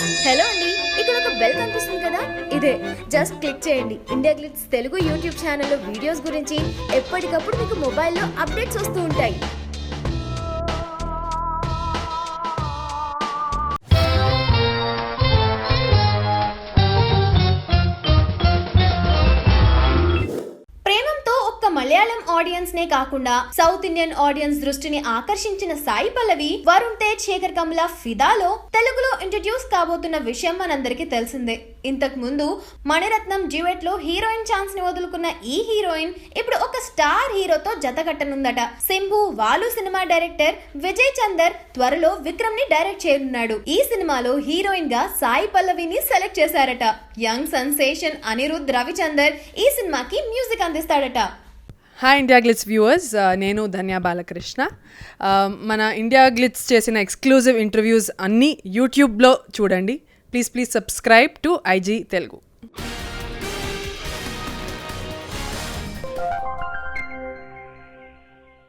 Hello అండి, ఇక్కడ ఒక బెల్ కనిపిస్తుంది కదా, ఇదే జస్ట్ క్లిక్ చేయండి. ఇండియా గ్లిట్స్ తెలుగు యూట్యూబ్ ఛానల్లో వీడియోస్ గురించి ఎప్పటికప్పుడు మీకు మొబైల్లో అప్డేట్స్ వస్తూ ఉంటాయి. ప్రేమంతో ఒక్క మలయాళం ఆడియన్స్ నే కాకుండా సౌత్ ఇండియన్ ఆడియన్స్ దృష్టిని ఆకర్షించిన సాయి పల్లవి, వరుణ్ తేజ్, శేఖర్ కమల ఫిదాలో తెలుగులో ఇంట్రడ్యూస్ కాబోతున్న విషయం మనందరికీ తెలిసిందే. ఇంతకు ముందు మణిరత్నం డ్యూయట్ లో హీరోయిన్ ఛాన్స్ ని వదులుకున్న ఈ హీరోయిన్ ఇప్పుడు ఒక స్టార్ హీరోతో జతకట్టనుందట. సింహు వాలు సినిమా డైరెక్టర్ విజయ్ చందర్ త్వరలో విక్రమ్ ని డైరెక్ట్ చేయనున్నాడు. ఈ సినిమాలో హీరోయిన్ గా సాయి పల్లవిని సెలెక్ట్ చేశారట. యంగ్ సెన్సేషన్ అనిరుద్ రవిచందర్ ఈ సినిమాకి మ్యూజిక్ అందిస్తాడట. హాయ్ ఇండియా గ్లిట్స్ వ్యూవర్స్, నేను ధన్య బాలకృష్ణ. మన ఇండియా గ్లిట్స్ చేసిన ఎక్స్క్లూజివ్ ఇంటర్వ్యూస్ అన్నీ యూట్యూబ్లో చూడండి. Please subscribe to IG Telugu.